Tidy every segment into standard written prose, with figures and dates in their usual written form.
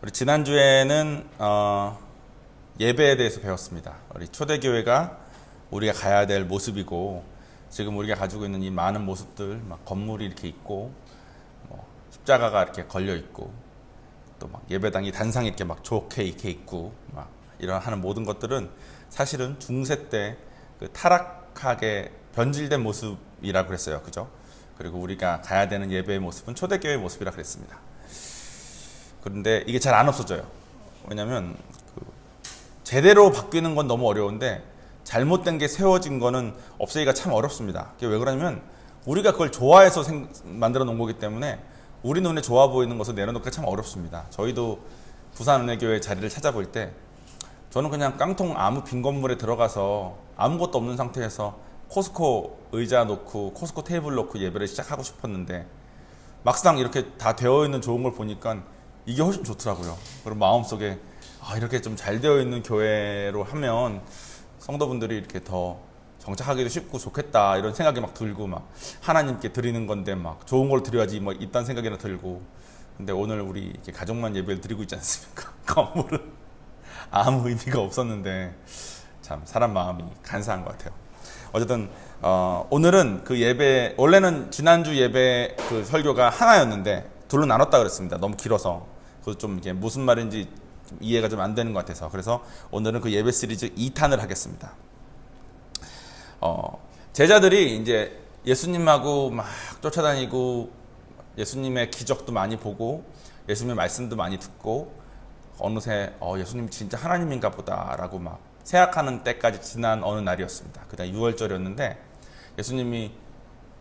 우리 지난주에는 예배에 대해서 배웠습니다. 우리 초대교회가 우리가 가야 될 모습이고, 지금 우리가 가지고 있는 이 많은 모습들, 막 건물이 이렇게 있고, 십자가가 이렇게 걸려 있고, 또 막 예배당이 단상이 이렇게 막 좋게 이렇게 있고, 막 이런 하는 모든 것들은 사실은 중세 때 그 타락하게 변질된 모습이라고 그랬어요. 그죠? 그리고 우리가 가야 되는 예배의 모습은 초대교회의 모습이라 그랬습니다. 그런데 이게 잘 안 없어져요. 왜냐면 제대로 바뀌는 건 너무 어려운데 잘못된 게 세워진 거는 없애기가 참 어렵습니다. 그게 왜 그러냐면 우리가 그걸 좋아해서 만들어 놓은 거기 때문에 우리 눈에 좋아 보이는 것을 내려놓기가 참 어렵습니다. 저희도 부산은혜교회 자리를 찾아볼 때 저는 그냥 깡통 아무 빈 건물에 들어가서 아무것도 없는 상태에서 코스코 의자 놓고 코스코 테이블 놓고 예배를 시작하고 싶었는데 막상 이렇게 다 되어 있는 좋은 걸 보니까 이게 훨씬 좋더라고요. 그리고 마음속에 이렇게 좀 잘 되어 있는 교회로 하면 성도분들이 이렇게 더 정착하기도 쉽고 좋겠다 이런 생각이 막 들고, 막 하나님께 드리는 건데 막 좋은 걸 드려야지 뭐 이딴 생각이나 들고. 근데 오늘 우리 이렇게 가족만 예배를 드리고 있지 않습니까? 건물은 아무 의미가 없었는데 참 사람 마음이 간사한 것 같아요. 어쨌든 오늘은 그 예배, 원래는 지난주 예배 그 설교가 하나였는데 둘로 나눴다 그랬습니다. 너무 길어서. 그래서 좀 이게 무슨 말인지 이해가 좀 안 되는 것 같아서. 그래서 오늘은 그 예배 시리즈 2탄을 하겠습니다. 제자들이 이제 예수님하고 막 쫓아다니고 예수님의 기적도 많이 보고 예수님의 말씀도 많이 듣고 어느새 예수님이 진짜 하나님인가 보다라고 막 생각하는 때까지 지난 어느 날이었습니다. 그날 6월절이었는데 예수님이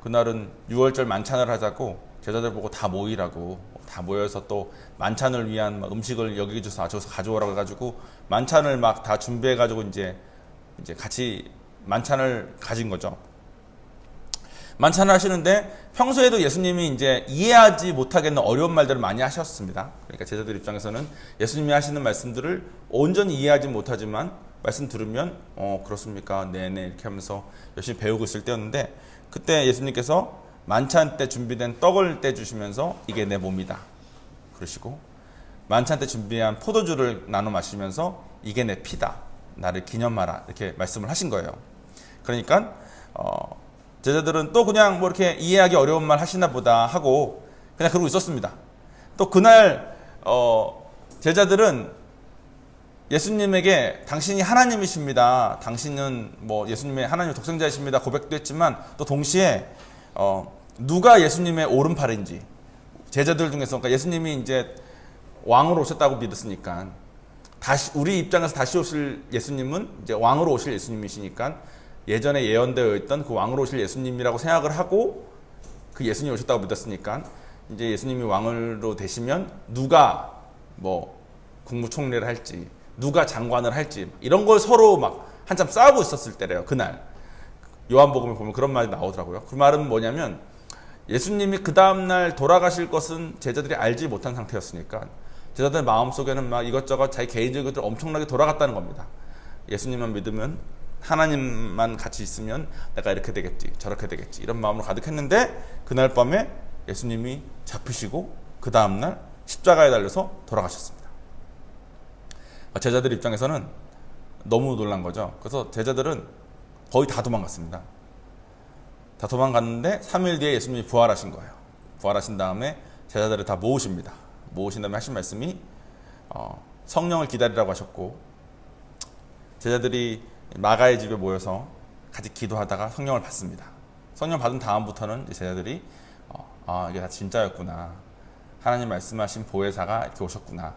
그날은 6월절 만찬을 하자고 제자들 보고 다 모이라고, 다 모여서 또 만찬을 위한 음식을 여기저기서 가져오라고 해가지고 만찬을 막 다 준비해가지고 이제 같이 만찬을 가진 거죠. 만찬을 하시는데 평소에도 예수님이 이제 이해하지 못하겠는 어려운 말들을 많이 하셨습니다. 그러니까 제자들 입장에서는 예수님이 하시는 말씀들을 온전히 이해하지 못하지만 말씀 들으면 그렇습니까? 네네 이렇게 하면서 열심히 배우고 있을 때였는데, 그때 예수님께서 만찬 때 준비된 떡을 떼주시면서 이게 내 몸이다 그러시고, 만찬 때 준비한 포도주를 나눠 마시면서 이게 내 피다 나를 기념하라 이렇게 말씀을 하신 거예요. 그러니까 제자들은 또 그냥 뭐 이렇게 이해하기 어려운 말 하시나 보다 하고 그냥 그러고 있었습니다. 또 그날 제자들은 예수님에게 당신이 하나님이십니다, 당신은 뭐 예수님의 하나님의 독생자이십니다 고백도 했지만, 또 동시에 누가 예수님의 오른팔인지, 제자들 중에서 그러니까 예수님이 이제 왕으로 오셨다고 믿었으니까 다시 우리 입장에서 다시 오실 예수님은 이제 왕으로 오실 예수님이시니까 예전에 예언되어 있던 그 왕으로 오실 예수님이라고 생각을 하고 그 예수님이 오셨다고 믿었으니까 이제 예수님이 왕으로 되시면 누가 뭐 국무총리를 할지 누가 장관을 할지 이런 걸 서로 막 한참 싸우고 있었을 때래요. 그날 요한복음에 보면 그런 말이 나오더라고요. 그 말은 뭐냐면 예수님이 그 다음날 돌아가실 것은 제자들이 알지 못한 상태였으니까 제자들 마음속에는 막 이것저것 자기 개인적인 것들 엄청나게 돌아갔다는 겁니다. 예수님만 믿으면, 하나님만 같이 있으면 내가 이렇게 되겠지 저렇게 되겠지 이런 마음으로 가득했는데, 그날 밤에 예수님이 잡히시고 그 다음날 십자가에 달려서 돌아가셨습니다. 제자들 입장에서는 너무 놀란 거죠. 그래서 제자들은 거의 다 도망갔습니다. 다 도망갔는데 3일 뒤에 예수님이 부활하신 거예요. 부활하신 다음에 제자들을 다 모으십니다. 모으신 다음에 하신 말씀이 성령을 기다리라고 하셨고, 제자들이 마가의 집에 모여서 같이 기도하다가 성령을 받습니다. 성령 받은 다음부터는 제자들이 이게 다 진짜였구나, 하나님 말씀하신 보혜사가 이렇게 오셨구나,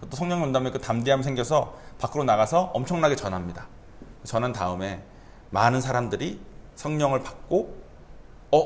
또 성령 온 다음에 그 담대함이 생겨서 밖으로 나가서 엄청나게 전합니다. 전한 다음에 많은 사람들이 성령을 받고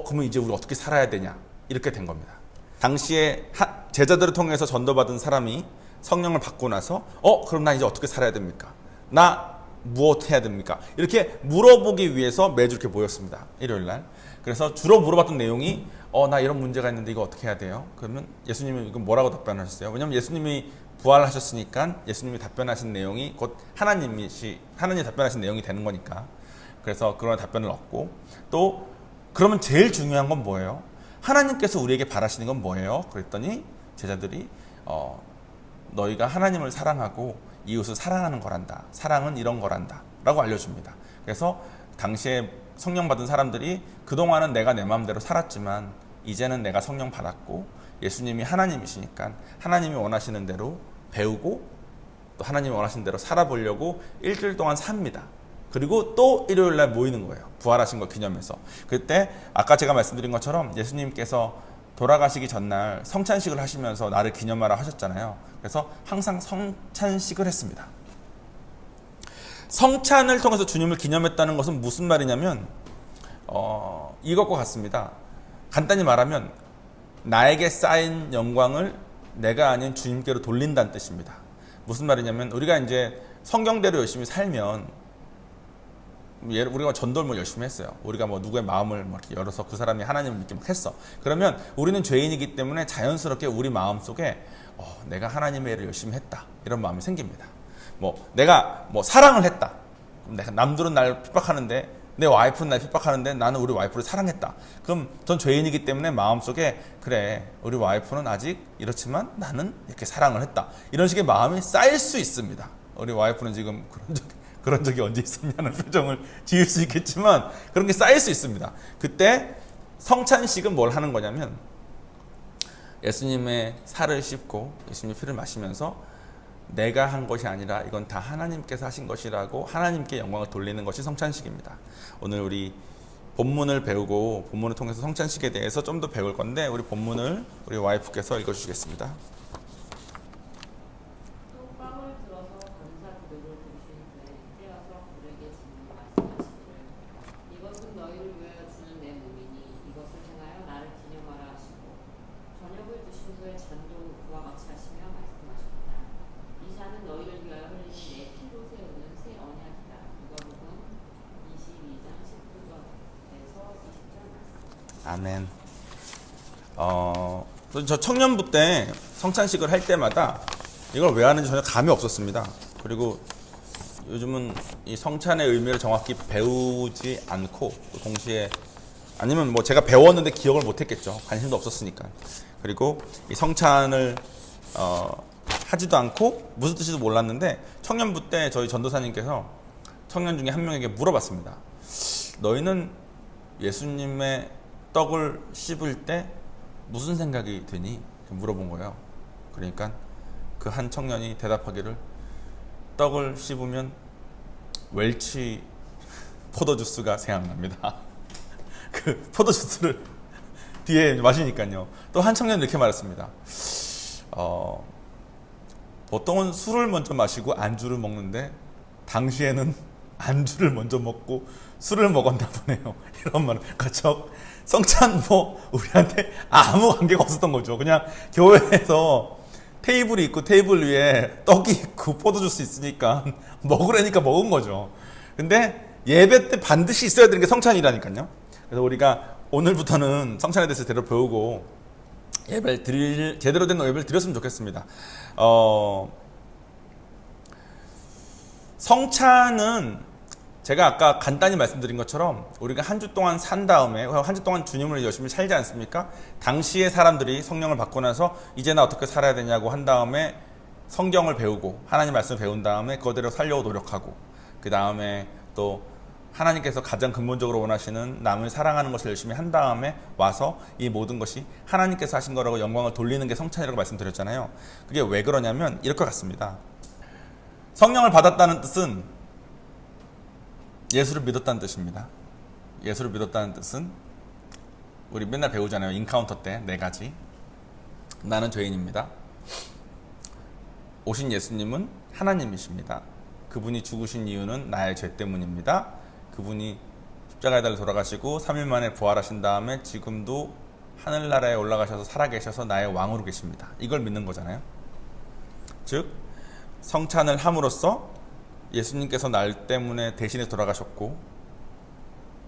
그러면 이제 우리 어떻게 살아야 되냐 이렇게 된 겁니다. 당시에 제자들을 통해서 전도받은 사람이 성령을 받고 나서 그럼 나 이제 어떻게 살아야 됩니까? 나 무엇 해야 됩니까? 이렇게 물어보기 위해서 매주 이렇게 모였습니다. 일요일날. 그래서 주로 물어봤던 내용이 나 이런 문제가 있는데 이거 어떻게 해야 돼요? 그러면 예수님이 이거 뭐라고 답변하셨어요? 왜냐하면 예수님이 부활하셨으니까 예수님이 답변하신 내용이 곧 하나님이 답변하신 내용이 되는 거니까. 그래서 그런 답변을 얻고, 또 그러면 제일 중요한 건 뭐예요? 하나님께서 우리에게 바라시는 건 뭐예요? 그랬더니 제자들이 너희가 하나님을 사랑하고 이웃을 사랑하는 거란다. 사랑은 이런 거란다. 라고 알려줍니다. 그래서 당시에 성령 받은 사람들이 그동안은 내가 내 마음대로 살았지만 이제는 내가 성령 받았고 예수님이 하나님이시니까 하나님이 원하시는 대로 배우고 또 하나님이 원하시는 대로 살아보려고 일주일 동안 삽니다. 그리고 또 일요일 날 모이는 거예요. 부활하신 걸 기념해서. 그때 아까 제가 말씀드린 것처럼 예수님께서 돌아가시기 전날 성찬식을 하시면서 나를 기념하라 하셨잖아요. 그래서 항상 성찬식을 했습니다. 성찬을 통해서 주님을 기념했다는 것은 무슨 말이냐면 이것과 같습니다. 간단히 말하면 나에게 쌓인 영광을 내가 아닌 주님께로 돌린다는 뜻입니다. 무슨 말이냐면 우리가 이제 성경대로 열심히 살면 우리가 전도를 뭐 열심히 했어요. 우리가 뭐 누구의 마음을 뭐 이렇게 열어서 그 사람이 하나님을 믿게 막 했어. 그러면 우리는 죄인이기 때문에 자연스럽게 우리 마음 속에 내가 하나님의 일을 열심히 했다 이런 마음이 생깁니다. 내가 사랑을 했다. 내가 남들은 날 핍박하는데 내 와이프는 날 핍박하는데 나는 우리 와이프를 사랑했다. 그럼 전 죄인이기 때문에 마음속에 그래 우리 와이프는 아직 이렇지만 나는 이렇게 사랑을 했다. 이런 식의 마음이 쌓일 수 있습니다. 우리 와이프는 지금 그런 적이 언제 있었냐는 표정을 지을 수 있겠지만 그런 게 쌓일 수 있습니다. 그때 성찬식은 뭘 하는 거냐면 예수님의 살을 씹고 예수님의 피를 마시면서 내가 한 것이 아니라 이건 다 하나님께서 하신 것이라고 하나님께 영광을 돌리는 것이 성찬식입니다. 오늘 우리 본문을 배우고 본문을 통해서 성찬식에 대해서 좀 더 배울 건데 우리 본문을 우리 와이프께서 읽어주시겠습니다. 또 빵을 들어서 감사 기도를 드리신 후에 떼어서 그에게 주님 말씀하시기를 이것은 너희를 위하여 주는 내 몸이니 이것을 행하여 나를 기념하라 하시고 저녁을 드신 후에 잔도 그와 같이 하시며 말씀하셨다. 이 잔은 너희를 위하여 흘리는 내 피로 세우는 새 언약이다. 누가복음 22장 19절에서 20절 말씀. 아멘. 저 청년부 때 성찬식을 할 때마다 이걸 왜 하는지 전혀 감이 없었습니다. 그리고 요즘은 이 성찬의 의미를 정확히 배우지 않고 또 동시에 아니면 뭐 제가 배웠는데 기억을 못했겠죠. 관심도 없었으니까. 그리고 이 성찬을 하지도 않고 무슨 뜻인지도 몰랐는데 청년부 때 저희 전도사님께서 청년 중에 한 명에게 물어봤습니다. 너희는 예수님의 떡을 씹을 때 무슨 생각이 드니? 물어본 거예요. 그러니까 그 한 청년이 대답하기를 떡을 씹으면 웰치 포도주스가 생각납니다. 그 포도주스를 뒤에 마시니까요. 또 한 청년이 이렇게 말했습니다. 보통은 술을 먼저 마시고 안주를 먹는데 당시에는 안주를 먼저 먹고 술을 먹었나 보네요. 이런 말을. 그렇죠. 성찬 우리한테 아무 관계가 없었던 거죠. 그냥 교회에서 테이블이 있고 테이블 위에 떡이 있고 포도주스 있으니까 먹으라니까 먹은 거죠. 근데 예배 때 반드시 있어야 되는 게 성찬이라니까요. 그래서 우리가 오늘부터는 성찬에 대해서 제대로 배우고 제대로 된 예배를 드렸으면 좋겠습니다. 성찬은 제가 아까 간단히 말씀드린 것처럼 우리가 한 주 동안 산 다음에 한 주 동안 주님을 열심히 살지 않습니까? 당시의 사람들이 성령을 받고 나서 이제 나 어떻게 살아야 되냐고 한 다음에 성경을 배우고 하나님 말씀을 배운 다음에 그대로 살려고 노력하고 그 다음에 또 하나님께서 가장 근본적으로 원하시는 남을 사랑하는 것을 열심히 한 다음에 와서 이 모든 것이 하나님께서 하신 거라고 영광을 돌리는 게 성찬이라고 말씀드렸잖아요. 그게 왜 그러냐면 이렇게 같습니다. 성령을 받았다는 뜻은 예수를 믿었다는 뜻입니다. 예수를 믿었다는 뜻은 우리 맨날 배우잖아요. 인카운터 때 4가지. 나는 죄인입니다. 오신 예수님은 하나님이십니다. 그분이 죽으신 이유는 나의 죄 때문입니다. 그분이 십자가에 달려 돌아가시고 3일 만에 부활하신 다음에 지금도 하늘나라에 올라가셔서 살아계셔서 나의 왕으로 계십니다. 이걸 믿는 거잖아요. 즉 성찬을 함으로써 예수님께서 날 때문에 대신에 돌아가셨고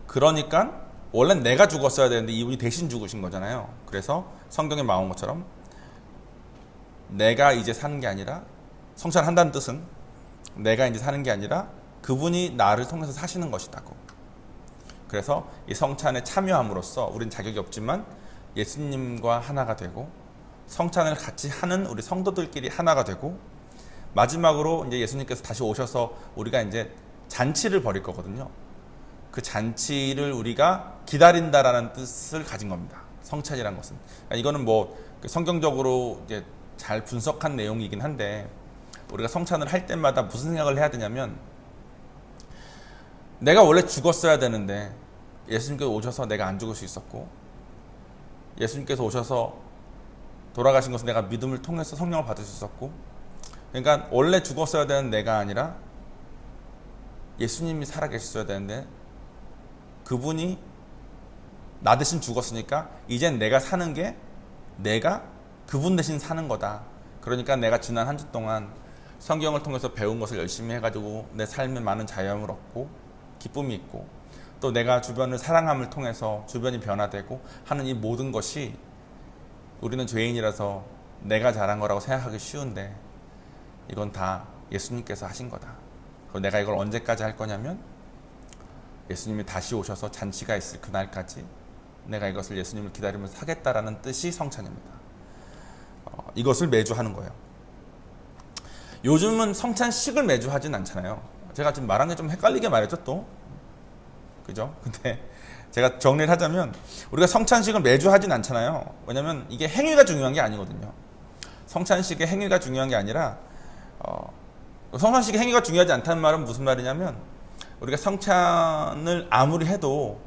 그러니까 원래 내가 죽었어야 되는데 이분이 대신 죽으신 거잖아요. 그래서 성경에 나온 것처럼 내가 이제 사는 게 아니라 성찬한다는 뜻은 내가 이제 사는 게 아니라 그분이 나를 통해서 사시는 것이다고. 그래서 이 성찬에 참여함으로써 우린 자격이 없지만 예수님과 하나가 되고 성찬을 같이 하는 우리 성도들끼리 하나가 되고, 마지막으로 이제 예수님께서 다시 오셔서 우리가 이제 잔치를 벌일 거거든요. 그 잔치를 우리가 기다린다라는 뜻을 가진 겁니다. 성찬이라는 것은. 그러니까 이거는 뭐 성경적으로 이제 잘 분석한 내용이긴 한데, 우리가 성찬을 할 때마다 무슨 생각을 해야 되냐면, 내가 원래 죽었어야 되는데 예수님께서 오셔서 내가 안 죽을 수 있었고, 예수님께서 오셔서 돌아가신 것은 내가 믿음을 통해서 성령을 받을 수 있었고, 그러니까 원래 죽었어야 되는 내가 아니라 예수님이 살아계셨어야 되는데, 그분이 나 대신 죽었으니까 이젠 내가 사는 게 내가 그분 대신 사는 거다. 그러니까 내가 지난 한 주 동안 성경을 통해서 배운 것을 열심히 해가지고 내 삶에 많은 자유함을 얻고 기쁨이 있고, 또 내가 주변을 사랑함을 통해서 주변이 변화되고 하는 이 모든 것이, 우리는 죄인이라서 내가 잘한 거라고 생각하기 쉬운데 이건 다 예수님께서 하신 거다. 그럼 내가 이걸 언제까지 할 거냐면, 예수님이 다시 오셔서 잔치가 있을 그날까지 내가 이것을 예수님을 기다리면서 하겠다라는 뜻이 성찬입니다. 이것을 매주 하는 거예요. 요즘은 성찬식을 매주 하진 않잖아요. 제가 지금 말한 게 좀 헷갈리게 말했죠, 또. 그죠? 근데 제가 정리를 하자면, 우리가 성찬식을 매주 하진 않잖아요. 왜냐면 이게 행위가 중요한 게 아니거든요. 성찬식의 행위가 중요한 게 아니라, 성찬식의 행위가 중요하지 않다는 말은 무슨 말이냐면, 우리가 성찬을 아무리 해도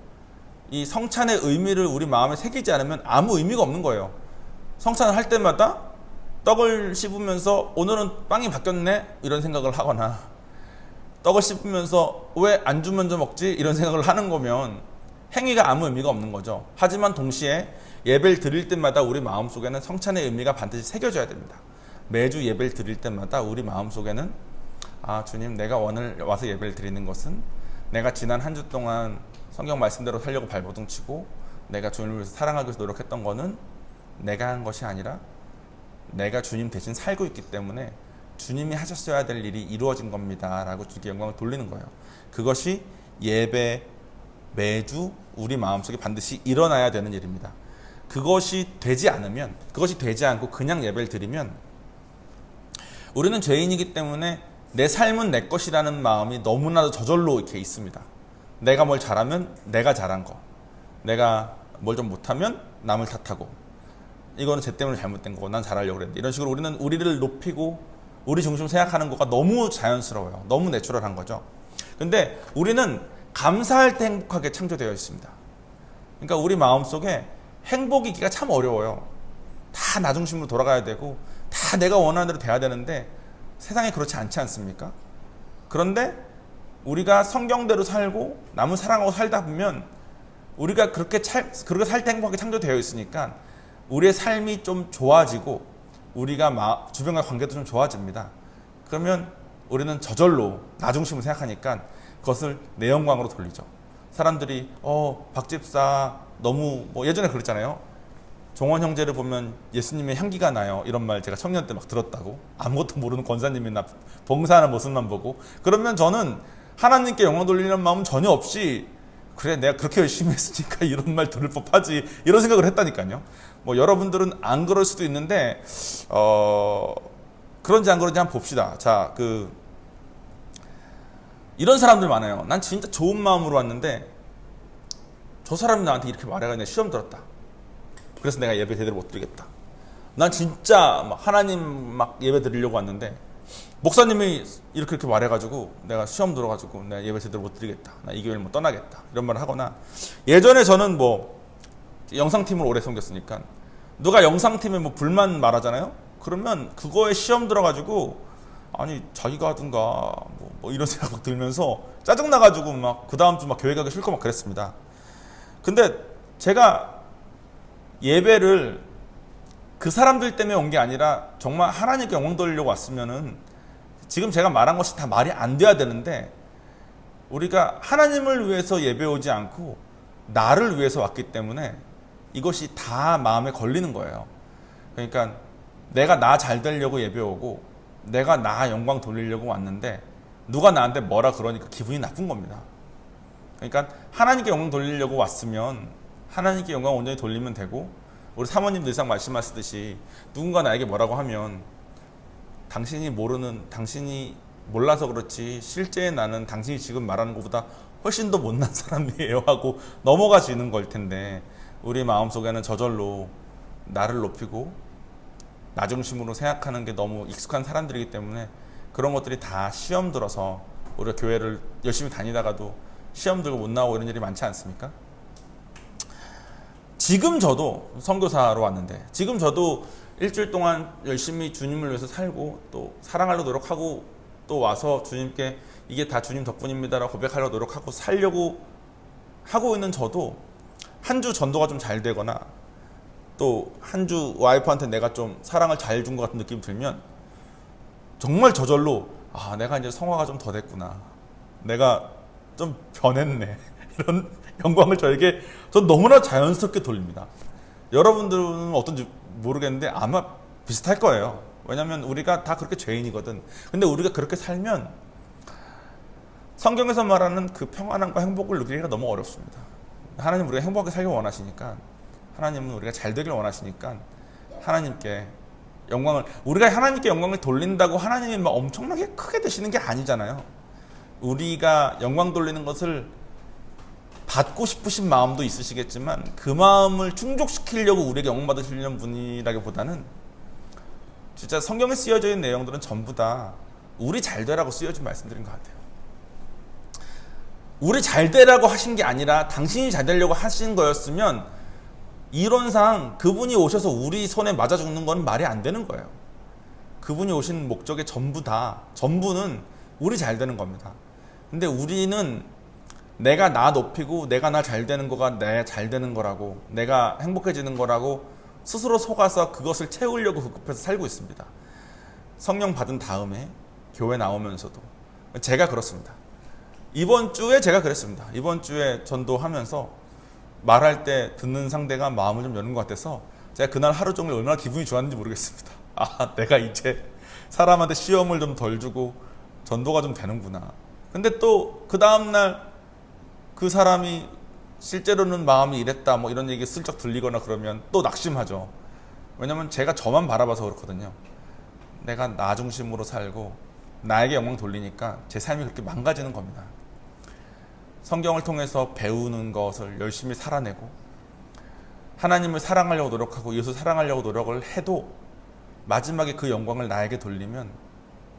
이 성찬의 의미를 우리 마음에 새기지 않으면 아무 의미가 없는 거예요. 성찬을 할 때마다 떡을 씹으면서 오늘은 빵이 바뀌었네 이런 생각을 하거나, 떡을 씹으면서 왜 안주 먼저 먹지 이런 생각을 하는 거면 행위가 아무 의미가 없는 거죠. 하지만 동시에 예배를 드릴 때마다 우리 마음속에는 성찬의 의미가 반드시 새겨져야 됩니다. 매주 예배를 드릴 때마다 우리 마음속에는, 아, 주님, 내가 오늘 와서 예배를 드리는 것은 내가 지난 한 주 동안 성경 말씀대로 살려고 발버둥 치고 내가 주님을 위해서 사랑하기 위해서 노력했던 거는 내가 한 것이 아니라 내가 주님 대신 살고 있기 때문에 주님이 하셨어야 될 일이 이루어진 겁니다 라고 주께 영광을 돌리는 거예요. 그것이 예배 매주 우리 마음속에 반드시 일어나야 되는 일입니다. 그것이 되지 않고 그냥 예배를 드리면, 우리는 죄인이기 때문에 내 삶은 내 것이라는 마음이 너무나도 저절로 이렇게 있습니다. 내가 뭘 잘하면 내가 잘한 거, 내가 뭘 좀 못하면 남을 탓하고, 이거는 쟤 때문에 잘못된 거고 난 잘하려고 그랬는데, 이런 식으로 우리는 우리를 높이고 우리 중심 생각하는 거가 너무 자연스러워요. 너무 내추럴한 거죠. 근데 우리는 감사할 때 행복하게 창조되어 있습니다. 그러니까 우리 마음속에 행복이기가 참 어려워요. 다 나 중심으로 돌아가야 되고 다 내가 원하는 대로 돼야 되는데 세상에 그렇지 않지 않습니까? 그런데 우리가 성경대로 살고 남을 사랑하고 살다 보면 우리가 그렇게 살 때 행복하게 창조되어 있으니까 우리의 삶이 좀 좋아지고 우리가 주변과 관계도 좀 좋아집니다. 그러면 우리는 저절로 나 중심으로 생각하니까 그것을 내 영광으로 돌리죠. 사람들이 박 집사 너무 예전에 그랬잖아요. 종원 형제를 보면 예수님의 향기가 나요. 이런 말 제가 청년 때 막 들었다고. 아무것도 모르는 권사님이나 봉사하는 모습만 보고. 그러면 저는 하나님께 영광 돌리는 마음 전혀 없이, 그래 내가 그렇게 열심히 했으니까 이런 말 들을 법하지, 이런 생각을 했다니까요. 여러분들은 안 그럴 수도 있는데 그런지 안 그런지 한번 봅시다. 자, 이런 사람들 많아요. 난 진짜 좋은 마음으로 왔는데 저 사람이 나한테 이렇게 말해가지고 내가 시험 들었다. 그래서 내가 예배 제대로 못 드리겠다. 난 진짜 하나님 예배 드리려고 왔는데 목사님이 이렇게 말해가지고 내가 시험 들어가지고 내가 예배 제대로 못 드리겠다. 나 이 교회를 떠나겠다. 이런 말을 하거나, 예전에 저는 영상팀을 오래 섬겼으니까 누가 영상팀에 불만 말하잖아요. 그러면 그거에 시험 들어가지고 아니 자기가 하든가 이런 생각 막 들면서 짜증나가지고 그 다음 주 교회 가기 싫고 그랬습니다. 근데 제가 예배를 그 사람들 때문에 온 게 아니라 정말 하나님께 영광 돌리려고 왔으면은 지금 제가 말한 것이 다 말이 안 돼야 되는데, 우리가 하나님을 위해서 예배 오지 않고 나를 위해서 왔기 때문에 이것이 다 마음에 걸리는 거예요. 그러니까 내가 나 잘 되려고 예배 오고 내가 나 영광 돌리려고 왔는데 누가 나한테 뭐라 그러니까 기분이 나쁜 겁니다. 그러니까 하나님께 영광 돌리려고 왔으면 하나님께 영광 온전히 돌리면 되고, 우리 사모님 늘상 말씀하시듯이 누군가 나에게 뭐라고 하면 당신이 몰라서 그렇지 실제 나는 당신이 지금 말하는 것보다 훨씬 더 못난 사람이에요 하고 넘어가지는 걸 텐데, 우리 마음속에는 저절로 나를 높이고 나 중심으로 생각하는 게 너무 익숙한 사람들이기 때문에 그런 것들이 다 시험 들어서 우리가 교회를 열심히 다니다가도 시험 들고 못 나오고 이런 일이 많지 않습니까? 지금 저도 선교사로 왔는데, 지금 저도 일주일 동안 열심히 주님을 위해서 살고 또 사랑하려고 노력하고 또 와서 주님께 이게 다 주님 덕분입니다라고 고백하려고 노력하고 살려고 하고 있는 저도 한 주 전도가 좀 잘 되거나 또 한 주 와이프한테 내가 좀 사랑을 잘 준 것 같은 느낌이 들면 정말 저절로 내가 이제 성화가 좀 더 됐구나, 내가 좀 변했네 이런 영광을 저에게 전 너무나 자연스럽게 돌립니다. 여러분들은 어떤지 모르겠는데 아마 비슷할 거예요. 왜냐하면 우리가 다 그렇게 죄인이거든. 근데 우리가 그렇게 살면 성경에서 말하는 그 평안함과 행복을 누리기가 너무 어렵습니다. 하나님은 우리가 행복하게 살길 원하시니까, 하나님은 우리가 잘 되길 원하시니까 하나님께 영광을, 우리가 하나님께 영광을 돌린다고 하나님이 막 엄청나게 크게 되시는 게 아니잖아요. 우리가 영광 돌리는 것을 받고 싶으신 마음도 있으시겠지만 그 마음을 충족시키려고 우리에게 영광 받으시려는 분이라기보다는 진짜 성경에 쓰여져 있는 내용들은 전부 다 우리 잘 되라고 쓰여진 말씀들인 것 같아요. 우리 잘 되라고 하신 게 아니라 당신이 잘 되려고 하신 거였으면 이론상 그분이 오셔서 우리 손에 맞아 죽는 건 말이 안 되는 거예요. 그분이 오신 목적의 전부는 우리 잘 되는 겁니다. 근데 우리는 내가 나 높이고 내가 나 잘 되는 거가 내 잘 되는 거라고, 내가 행복해지는 거라고 스스로 속아서 그것을 채우려고 급급해서 살고 있습니다. 성령 받은 다음에 교회 나오면서도 제가 그렇습니다. 이번 주에 제가 그랬습니다. 이번 주에 전도하면서 말할 때 듣는 상대가 마음을 좀 여는 것 같아서 제가 그날 하루 종일 얼마나 기분이 좋았는지 모르겠습니다. 내가 이제 사람한테 시험을 좀 덜 주고 전도가 좀 되는구나. 근데 또 그 다음날 그 사람이 실제로는 마음이 이랬다 뭐 이런 얘기 슬쩍 들리거나 그러면 또 낙심하죠. 왜냐면 제가 저만 바라봐서 그렇거든요. 내가 나 중심으로 살고 나에게 영광 돌리니까 제 삶이 그렇게 망가지는 겁니다. 성경을 통해서 배우는 것을 열심히 살아내고 하나님을 사랑하려고 노력하고 예수 사랑하려고 노력을 해도 마지막에 그 영광을 나에게 돌리면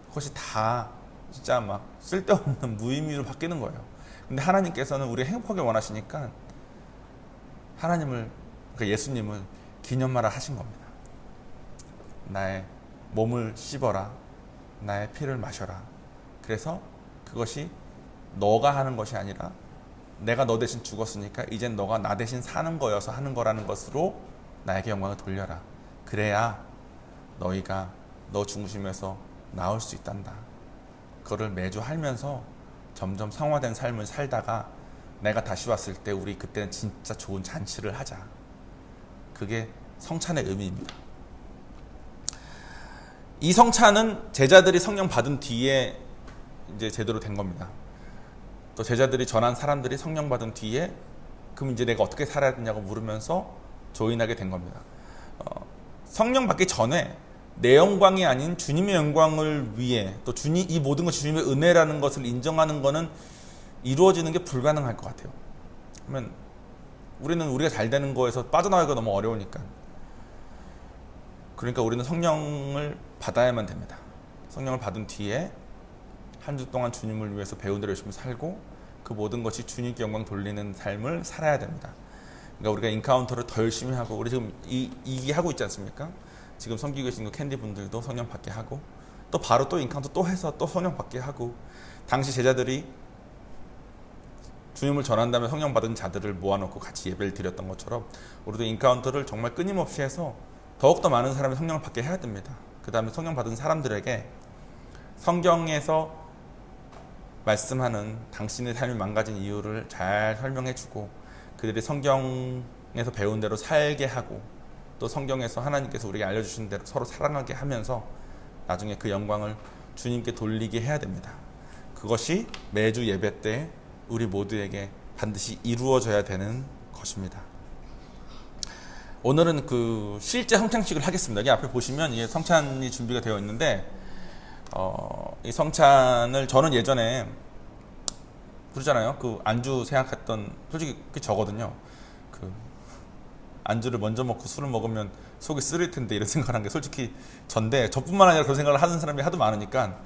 그것이 다 진짜 막 쓸데없는 무의미로 바뀌는 거예요. 근데 하나님께서는 우리 행복하게 원하시니까 하나님을, 그러니까 예수님을 기념하라 하신 겁니다. 나의 몸을 씹어라, 나의 피를 마셔라. 그래서 그것이 너가 하는 것이 아니라 내가 너 대신 죽었으니까 이젠 너가 나 대신 사는 거여서 하는 거라는 것으로 나에게 영광을 돌려라. 그래야 너희가 너 중심에서 나올 수 있단다. 그거를 매주 하면서 점점 성화된 삶을 살다가 내가 다시 왔을 때 우리 그때는 진짜 좋은 잔치를 하자. 그게 성찬의 의미입니다. 이 성찬은 제자들이 성령 받은 뒤에 이제 제대로 된 겁니다. 또 제자들이 전한 사람들이 성령 받은 뒤에 그럼 이제 내가 어떻게 살아야 되냐고 물으면서 조인하게 된 겁니다. 성령 받기 전에 내 영광이 아닌 주님의 영광을 위해 또 이 모든 것이 주님의 은혜라는 것을 인정하는 것은 이루어지는 게 불가능할 것 같아요. 그러면 우리는 우리가 잘 되는 거에서 빠져나가기가 너무 어려우니까. 그러니까 우리는 성령을 받아야만 됩니다. 성령을 받은 뒤에 한 주 동안 주님을 위해서 배운 대로 열심히 살고 그 모든 것이 주님께 영광 돌리는 삶을 살아야 됩니다. 그러니까 우리가 인카운터를 더 열심히 하고, 우리 지금 이게 하고 있지 않습니까? 지금 섬기고 계신 그 캔디 분들도 성령 받게 하고 또 바로 또 인카운터 또 해서 또 성령 받게 하고, 당시 제자들이 주님을 전한 다음에 성령 받은 자들을 모아놓고 같이 예배를 드렸던 것처럼 우리도 인카운터를 정말 끊임없이 해서 더욱더 많은 사람이 성령을 받게 해야 됩니다. 그 다음에 성령 받은 사람들에게 성경에서 말씀하는 당신의 삶이 망가진 이유를 잘 설명해주고 그들이 성경에서 배운 대로 살게 하고 또 성경에서 하나님께서 우리에게 알려주신 대로 서로 사랑하게 하면서 나중에 그 영광을 주님께 돌리게 해야 됩니다. 그것이 매주 예배 때 우리 모두에게 반드시 이루어져야 되는 것입니다. 오늘은 그 실제 성찬식을 하겠습니다. 여기 앞에 보시면 이게 성찬이 준비가 되어 있는데 이 성찬을 저는 예전에 그러잖아요. 그 안주 생각했던 솔직히 그게 저거든요. 그 안주를 먼저 먹고 술을 먹으면 속이 쓰릴 텐데 이런 생각을 한 게 솔직히 전데 저뿐만 아니라 그런 생각을 하는 사람이 하도 많으니까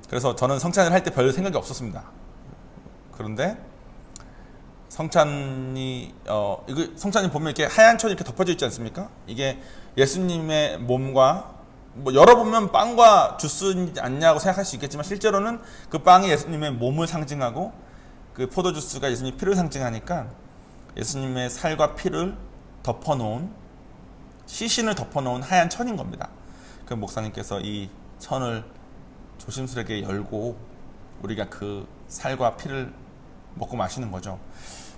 그래서 저는 성찬을 할 때 별 생각이 없었습니다. 그런데 성찬이 이거 성찬이 보면 이렇게 하얀 천이 이렇게 덮어져 있지 않습니까? 이게 예수님의 몸과 뭐 열어보면 빵과 주스인지 않냐고 생각할 수 있겠지만 실제로는 그 빵이 예수님의 몸을 상징하고 그 포도주스가 예수님의 피를 상징하니까 예수님의 살과 피를 덮어놓은 시신을 덮어놓은 하얀 천인 겁니다. 그 목사님께서 이 천을 조심스럽게 열고 우리가 그 살과 피를 먹고 마시는 거죠.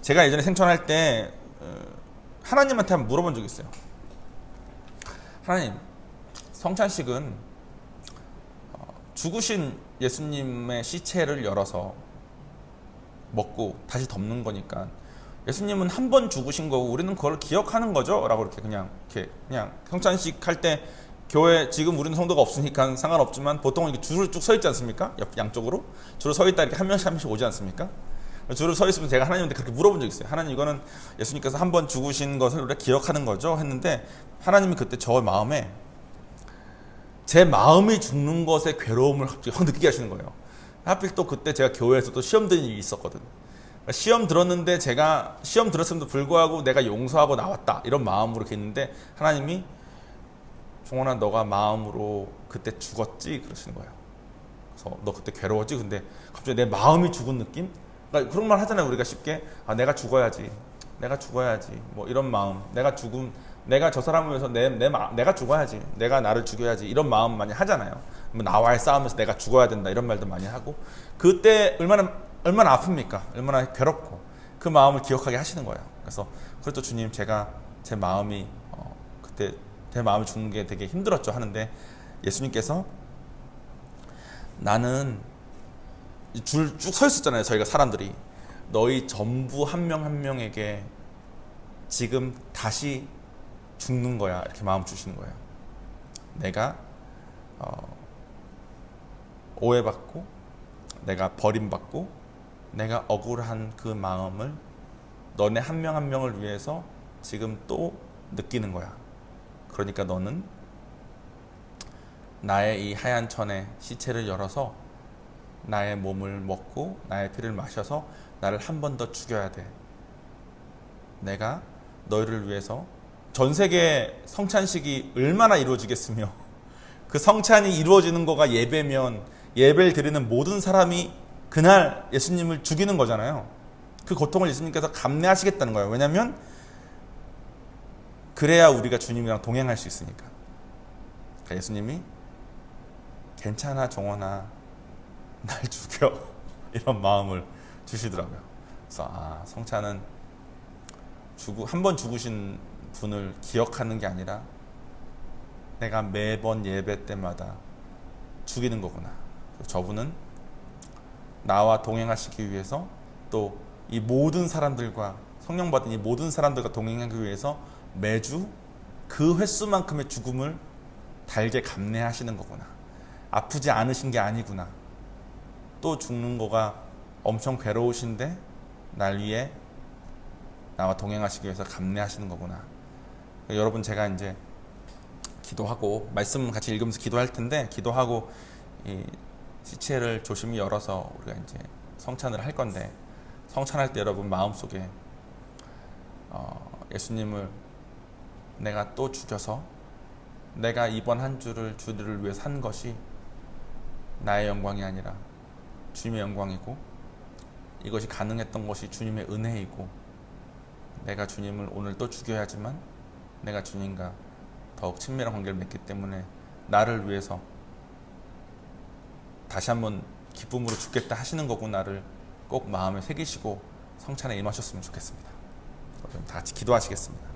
제가 예전에 생천할 때 하나님한테 한번 물어본 적이 있어요. 하나님, 성찬식은 죽으신 예수님의 시체를 열어서 먹고 다시 덮는 거니까 예수님은 한 번 죽으신 거고 우리는 그걸 기억하는 거죠? 라고 이렇게 그냥 성찬식 할 때 교회 지금 우리는 성도가 없으니까 상관없지만 보통은 이렇게 줄을 쭉 서 있지 않습니까? 양쪽으로 줄을 서 있다 이렇게 한 명씩 오지 않습니까? 줄을 서 있으면 제가 하나님한테 그렇게 물어본 적이 있어요. 하나님, 이거는 예수님께서 한 번 죽으신 것을 우리가 기억하는 거죠? 했는데 하나님이 그때 저 마음에 제 마음이 죽는 것의 괴로움을 갑자기 확 느끼게 하시는 거예요. 하필 또 그때 제가 교회에서 또 시험 드는 일이 있었거든. 시험 들었는데 제가 시험 들었음에도 불구하고 내가 용서하고 나왔다 이런 마음으로 이렇게 있는데 하나님이 종원아, 너가 마음으로 그때 죽었지? 그러시는 거예요. 그래서 너 그때 괴로웠지? 근데 갑자기 내 마음이 죽은 느낌? 그러니까 그런 말 하잖아요. 우리가 쉽게 내가 죽어야지 뭐 이런 마음, 내가 저 사람을 위해서 내가 죽어야지, 내가 나를 죽여야지 이런 마음 많이 하잖아요. 뭐 나와의 싸움에서 내가 죽어야 된다 이런 말도 많이 하고 그때 얼마나 아픕니까? 얼마나 괴롭고 그 마음을 기억하게 하시는 거예요. 그래서 그렇죠 주님, 제가 제 마음이 그때 제 마음이 죽는 게 되게 힘들었죠 하는데 예수님께서 나는 줄 쭉 서 있었잖아요. 저희가 사람들이 너희 전부 한 명 한 명에게 지금 다시 죽는 거야 이렇게 마음 주시는 거예요. 내가 오해받고 내가 버림받고 내가 억울한 그 마음을 너네 한 명 한 명을 위해서 지금 또 느끼는 거야. 그러니까 너는 나의 이 하얀 천의 시체를 열어서 나의 몸을 먹고 나의 피를 마셔서 나를 한 번 더 죽여야 돼. 내가 너희를 위해서 전 세계 성찬식이 얼마나 이루어지겠으며 그 성찬이 이루어지는 거가 예배면 예배를 드리는 모든 사람이 그날 예수님을 죽이는 거잖아요. 그 고통을 예수님께서 감내하시겠다는 거예요. 왜냐하면 그래야 우리가 주님이랑 동행할 수 있으니까. 그러니까 예수님이 괜찮아 종원아 날 죽여 이런 마음을 주시더라고요. 그래서 성찬은 한 번 죽으신 분을 기억하는 게 아니라 내가 매번 예배 때마다 죽이는 거구나. 저분은 나와 동행하시기 위해서 또 이 모든 사람들과 성령 받은 이 모든 사람들과 동행하기 위해서 매주 그 횟수만큼의 죽음을 달게 감내하시는 거구나. 아프지 않으신 게 아니구나. 또 죽는 거가 엄청 괴로우신데 날 위해 나와 동행하시기 위해서 감내하시는 거구나. 여러분, 제가 이제 기도하고 말씀 같이 읽으면서 기도할 텐데 기도하고 이 시체를 조심히 열어서 우리가 이제 성찬을 할 건데 성찬할 때 여러분 마음속에 예수님을 내가 또 죽여서 내가 이번 한 주를 주를 위해 산 것이 나의 영광이 아니라 주님의 영광이고 이것이 가능했던 것이 주님의 은혜이고 내가 주님을 오늘 또 죽여야지만 내가 주님과 더욱 친밀한 관계를 맺기 때문에 나를 위해서 다시 한번 기쁨으로 죽겠다 하시는 거구나를 꼭 마음에 새기시고 성찬에 임하셨으면 좋겠습니다. 다 같이 기도하시겠습니다.